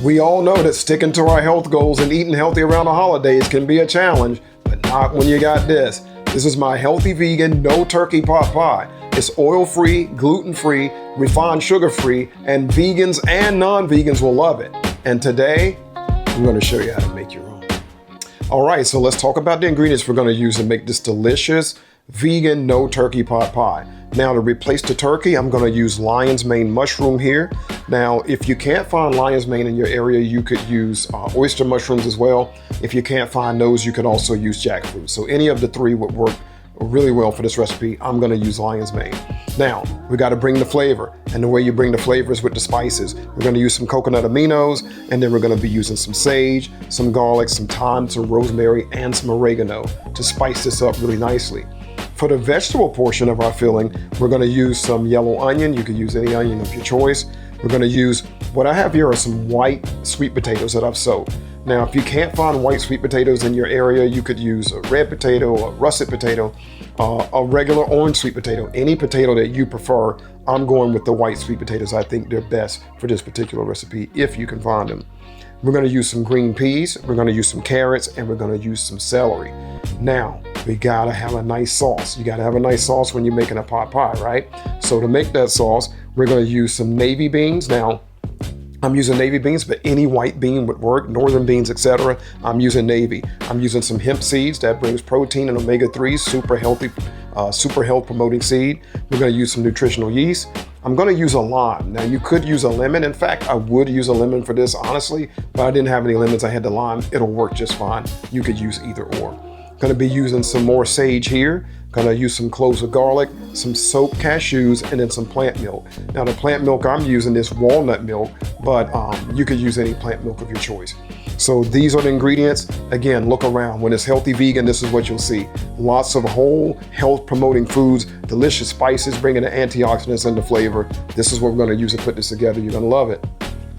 We all know that sticking to our health goals and eating healthy around the holidays can be a challenge, but not when you got this. This is my healthy vegan, no turkey pot pie. It's oil-free, gluten-free, refined sugar-free, and vegans and non-vegans will love it. And today, I'm going to show you how to make your own. All right, so let's talk about the ingredients we're going to use to make this delicious vegan, no turkey pot pie. Now, to replace the turkey, I'm going to use lion's mane mushroom here. Now, if you can't find lion's mane in your area, you could use oyster mushrooms as well. If you can't find those, you could also use jackfruit. So any of the three would work really well for this recipe. I'm going to use lion's mane. Now, we got to bring the flavor. And the way you bring the flavor is with the spices. We're going to use some coconut aminos, and then we're going to be using some sage, some garlic, some thyme, some rosemary, and some oregano to spice this up really nicely. For the vegetable portion of our filling, we're going to use some yellow onion. You can use any onion of your choice. We're going to use, what I have here are some white sweet potatoes that I've soaked. Now, if you can't find white sweet potatoes in your area, you could use a red potato, a russet potato, a regular orange sweet potato, any potato that you prefer. I'm going with the white sweet potatoes. I think they're best for this particular recipe if you can find them. We're going to use some green peas, we're going to use some carrots, and we're going to use some celery. Now, we got to have a nice sauce. You got to have a nice sauce when you're making a pot pie, right? So to make that sauce, we're going to use some navy beans. Now, I'm using navy beans, but any white bean would work, northern beans, etc. I'm using navy. I'm using some hemp seeds that brings protein and omega-3s, super healthy, super health promoting seed. We're going to use some nutritional yeast. I'm going to use a lime. Now, you could use a lemon. In fact, I would use a lemon for this, honestly, but I didn't have any lemons. I had the lime. It'll work just fine. You could use either or. Going to be using some more sage here. Going to use some cloves of garlic, some soaked cashews, and then some plant milk. Now, the plant milk I'm using is walnut milk, but you could use any plant milk of your choice. So these are the ingredients. Again, look around. When it's healthy vegan, this is what you'll see. Lots of whole health promoting foods, delicious spices, bringing the antioxidants and the flavor. This is what we're going to use to put this together. You're going to love it.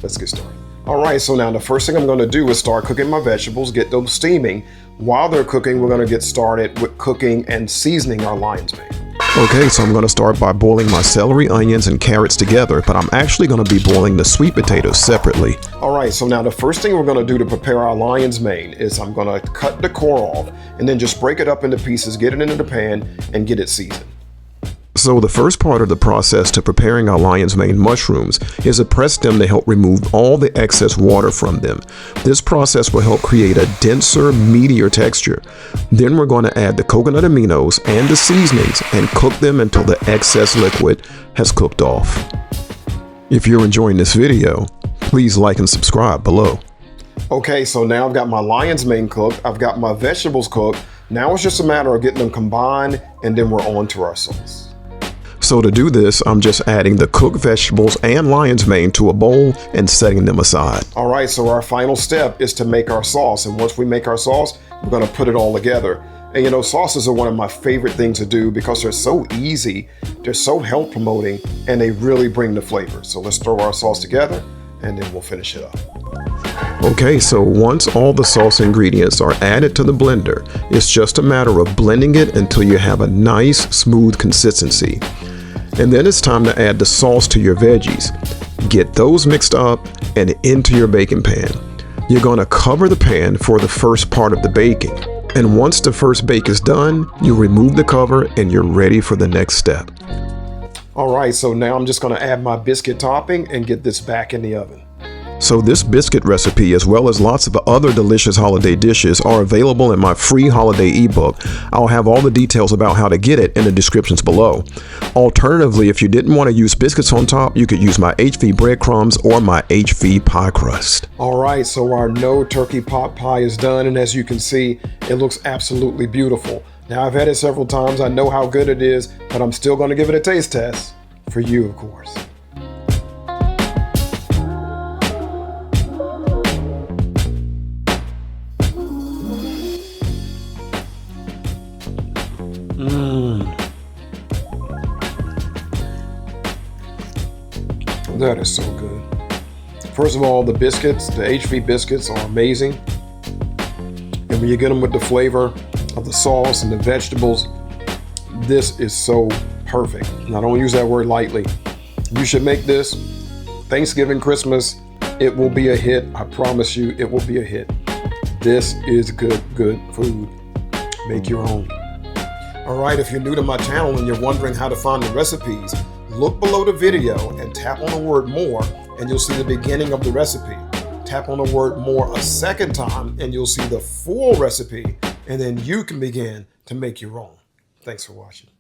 Let's get started. All right, so now the first thing I'm going to do is start cooking my vegetables, get those steaming. While they're cooking, we're going to get started with cooking and seasoning our lion's mane. Okay, so I'm going to start by boiling my celery, onions, and carrots together, but I'm actually going to be boiling the sweet potatoes separately. All right, so now the first thing we're going to do to prepare our lion's mane is I'm going to cut the core off and then just break it up into pieces, get it into the pan, and get it seasoned. So the first part of the process to preparing our lion's mane mushrooms is to press them to help remove all the excess water from them. This process will help create a denser, meatier texture. Then we're going to add the coconut aminos and the seasonings and cook them until the excess liquid has cooked off. If you're enjoying this video, please like and subscribe below. Okay, so now I've got my lion's mane cooked, I've got my vegetables cooked. Now it's just a matter of getting them combined, and then we're on to our sauce. So to do this, I'm just adding the cooked vegetables and lion's mane to a bowl and setting them aside. All right, so our final step is to make our sauce. And once we make our sauce, we're going to put it all together. And you know, sauces are one of my favorite things to do because they're so easy, they're so health promoting, and they really bring the flavor. So let's throw our sauce together and then we'll finish it up. Okay, so once all the sauce ingredients are added to the blender, it's just a matter of blending it until you have a nice, smooth consistency. And then it's time to add the sauce to your veggies. Get those mixed up and into your baking pan. You're going to cover the pan for the first part of the baking. And once the first bake is done, you remove the cover and you're ready for the next step. All right, so now I'm just going to add my biscuit topping and get this back in the oven. So this biscuit recipe, as well as lots of other delicious holiday dishes, are available in my free holiday ebook. I'll have all the details about how to get it in the descriptions below. Alternatively, if you didn't want to use biscuits on top, you could use my HV breadcrumbs or my HV pie crust. All right, so our no turkey pot pie is done, and as you can see, it looks absolutely beautiful. Now, I've had it several times. I know how good it is, but I'm still going to give it a taste test for you, of course. That is so good. First of all, the biscuits, the HV biscuits are amazing. And when you get them with the flavor of the sauce and the vegetables, this is so perfect. And I don't use that word lightly. You should make this Thanksgiving, Christmas, It will be a hit. I promise you, it will be a hit. This is good food. Make your own. All right, if you're new to my channel and you're wondering how to find the recipes, look below the video and tap on the word more and you'll see the beginning of the recipe. Tap on the word more a second time and you'll see the full recipe, and then you can begin to make your own. Thanks for watching.